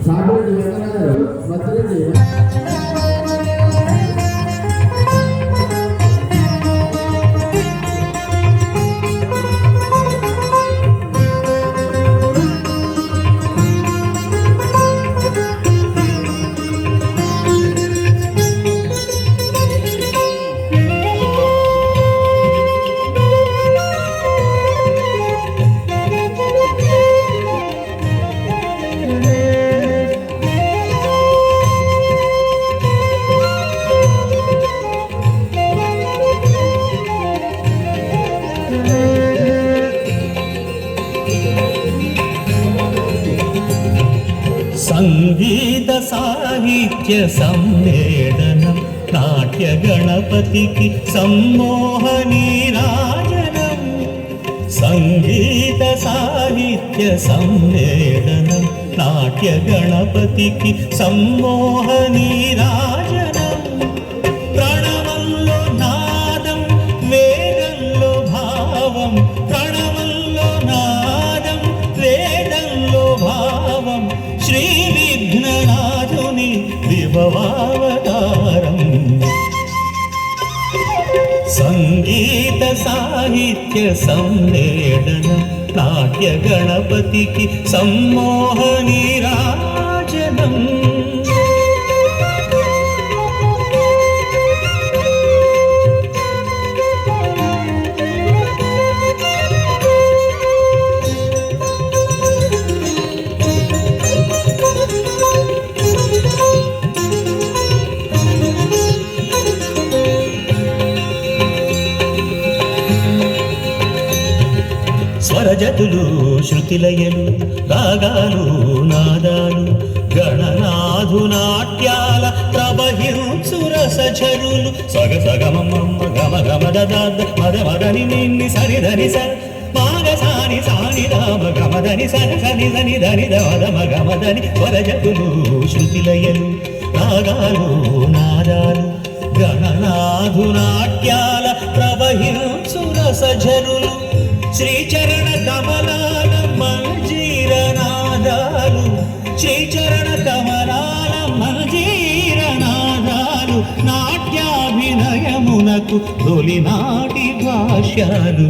సాగురెడ్డి వెంకటరాజు మధ్యరెడ్డి సంగీత సాహిత్య సమ్మేళనం నాట్య గణపతికి సమ్మోహనీరాజనం. సంగీత సాహిత్య సమ్మేళనం నాట్య గణపతికి సమ్మోహనీరాజనం. ప్రణవంలో నాదం వేదంలో భావం, ప్రణవంలో నాదం వేదంలో భావం, శ్రీ విఘ్ననాథుని విభవావతారం. సంగీత సాహిత్య సమ్మేళనం నాట్య గణపతికి సమ్మోహనీరాజనం. స్వరజతులు శృతిలయలు రాగాలు నాదాలు గణనాథు నాట్యాల ప్రవహించు రసఝరులు. సగ సగమమ్మ గమ గమ దదాద మద మదని నిన్ని సరి ధని స మాగ సాని సాని రామ గమదని సని సని ధని ధని దమద మగమదని. స్వరజతులు శృతిలయలు రాగాలు నాదాలు గణనాథు నాట్యాల ప్రవహించు రసఝరులు. శ్రీచరణ కమలాల మంజీరనాదాలు, శ్రీచరణ కమలాల మంజీరనాదాలు నాట్యాభినయమునకు తొలినాటి భాష్యాలు.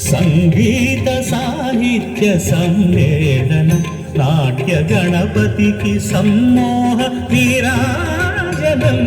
సంగీత సాహిత్య సమ్మేళనం నాట్య గణపతికి సమ్మోహ నీరాజనం.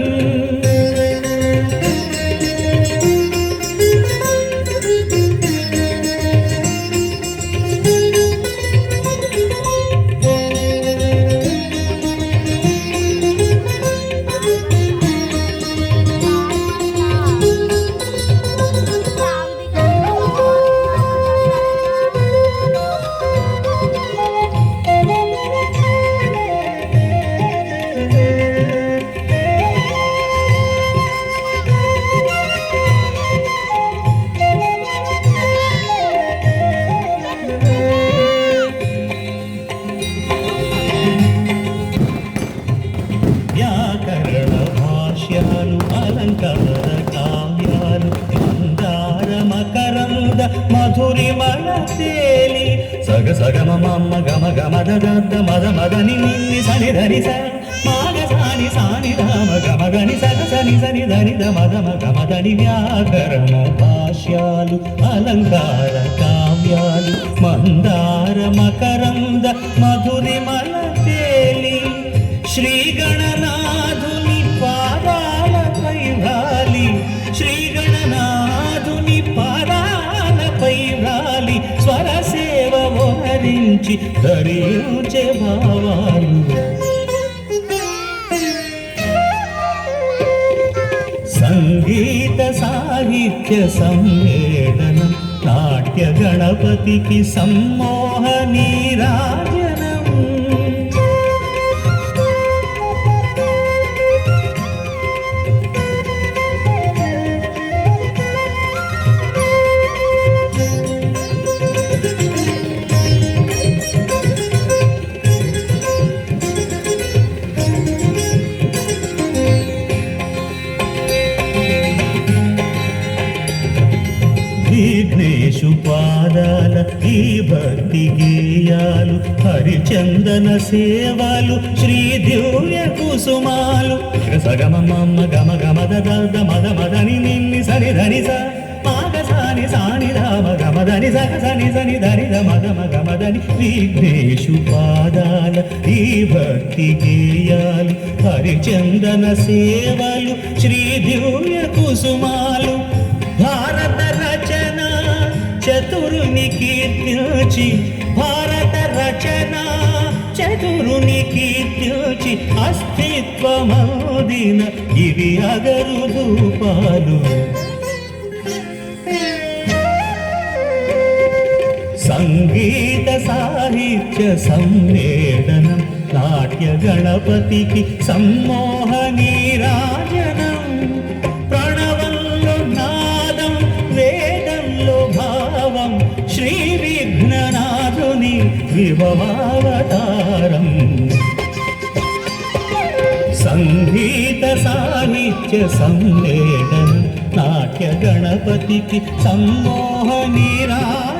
వ్యాకరణ భాష్యాలు అలంకార కావ్యాలు మందార మకరంద మధురిమల తేలి. సగ సగమ మమ్మ గమ గమ దద మద మదని నిన్ని సని ధని స మాగ సాని సాని రామ గమ గని సగ సని సని ధని ద మద మగమదని. వ్యాకరణ భాష్యాలు అలంకార కావ్యాలు మందార మకరంద మధురిమల తేలి. శ్రీ గణనాథుని పాదాలపై వ్రాలి, శ్రీ గణనాథుని పాదాలపై వ్రాలి స్వర సేవ ఓహరించి ధరించే భావాలు. సంగీత సాహిత్య సమ్మేళనం నాట్య గణపతికి సమ్మోహ నీరాజనం. విఘ్నేశు పాదాల ఈ భక్తి గేయాలు హరిచందన సేవలు శ్రీ దివ్య కుసుమాలు సగమ మమ్మ గమ గమ దద మద మదని నిన్ని సరి ధని స మాగ సాని సాని రామ గమదని సగ సని సని ధని ద మద మగ మదని విఘ్నేశు పాదాల ఈ భక్తి గేయాలు హరిచందన సేవలు శ్రీ దివ్య కుసుమాలు భారత రచన చతురుని కీర్తించి భారత రచన చతురుని కీర్తించి అస్తిత్వమౌదిన ఇవి అగరు ధూపాలు సంగీత సాహిత్య సమ్మేళనం నాట్య గణపతికి సమ్మోహనీ రాజనం ప్రణవంలో నాదం వేదంలో భావం శ్రీ విఘ్ననాథుని విభవావతారం సంగీత సాహిత్య సమ్మేళనం నాట్య గణపతికి సమ్మోహనీ రాజనం